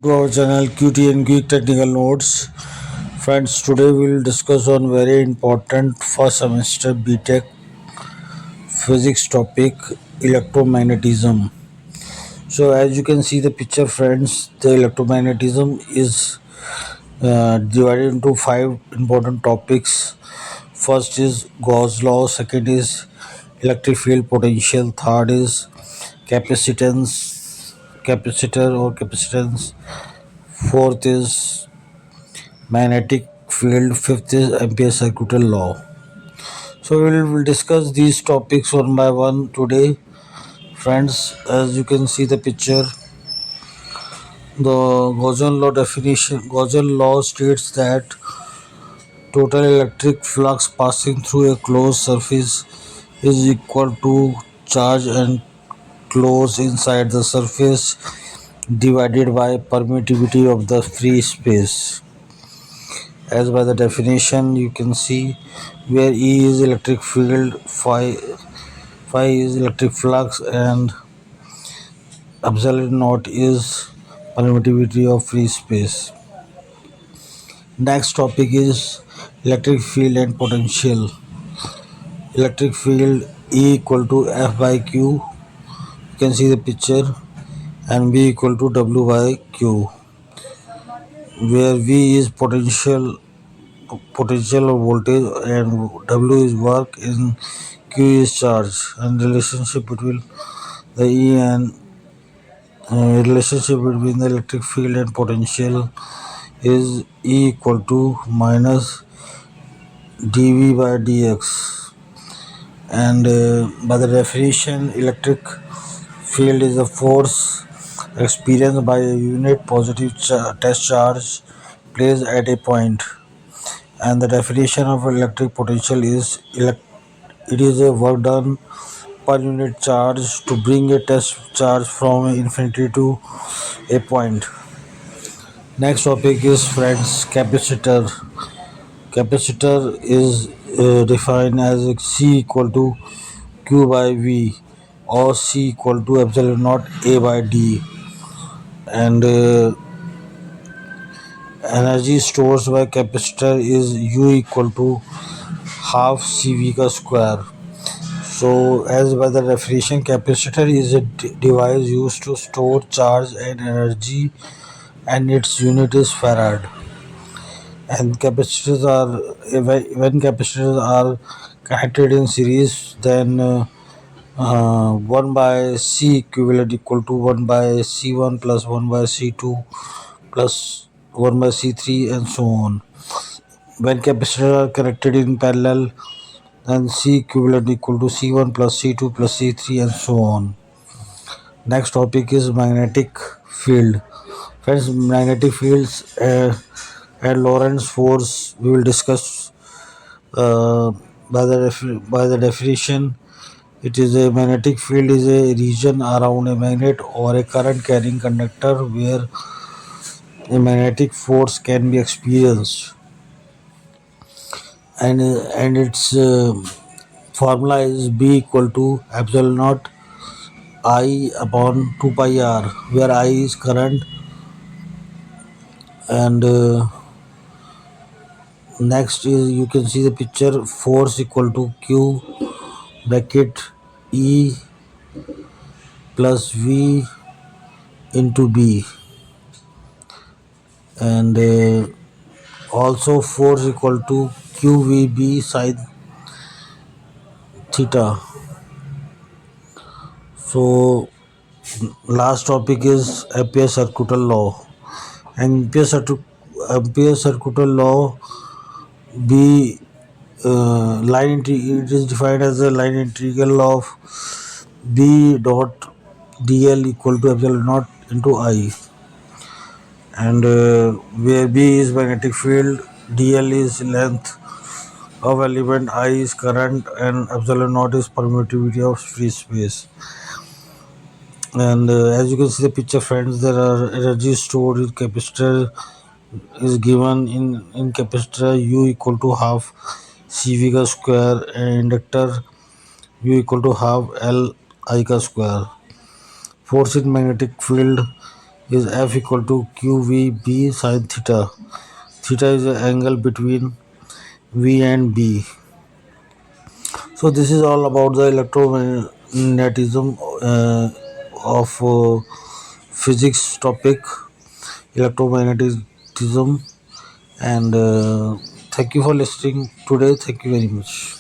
To our channel QT and Quick Technical Notes. Friends, today we will discuss on very important first semester BTech physics topic, electromagnetism. So as you can see the picture, friends, the electromagnetism is divided into five important topics. First is Gauss law, second is electric field potential, third is capacitor or capacitance, fourth is magnetic field, fifth is Ampere circuital law. So we will discuss these topics one by one today. Friends, as you can see the picture, the Gaussian law states that total electric flux passing through a closed surface is equal to charge and close inside the surface divided by permittivity of the free space. As by the definition you can see, where E is electric field, phi is electric flux, and epsilon naught is permittivity of free space. Next topic is electric field and potential. Electric field E equal to F by Q. You can see the picture, and V equal to W by Q, where V is potential or voltage, and W is work, and Q is charge. And the E and relationship between the electric field and potential is E equal to minus dV by dx. And by the definition, electric field is a force experienced by a unit positive test charge placed at a point. And the definition of electric potential is it is a work done per unit charge to bring a test charge from infinity to a point. Next topic is, friends, capacitor. Capacitor is defined as C equal to Q by V, or C equal to epsilon naught A by D, and energy stored by capacitor is U equal to half CV ka square. So as by the definition, capacitor is a device used to store charge and energy, and its unit is farad. And capacitors are, when capacitors are connected in series, then 1 by C equivalent equal to 1 by C1 plus 1 by C2 plus 1 by C3 and so on. When capacitors are connected in parallel, then C equivalent equal to C1 plus C2 plus C3 and so on. Next topic is magnetic field. Friends, magnetic fields and Lorentz force we will discuss by the definition. It is a magnetic field is a region around a magnet or a current carrying conductor where a magnetic force can be experienced, and its formula is B equal to epsilon naught I upon 2 pi r, where I is current, and next is, you can see the picture, force equal to Q bracket E plus V into B, and also force equal to QVB sine theta. So last topic is Ampere circuital law. Ampere circuital law B it is defined as a line integral of B dot dl equal to epsilon naught into I, and where B is magnetic field, dl is length of element, I is current, and epsilon naught is permittivity of free space. And as you can see the picture, friends, there are energy stored in capacitor is given in capacitor U equal to half CV ka square, and inductor U equal to half L I ka square. Force in magnetic field is F equal to QVB sin theta. Theta is the angle between V and B. So this is all about the electromagnetism of physics topic, electromagnetism, and thank you for listening today. Thank you very much.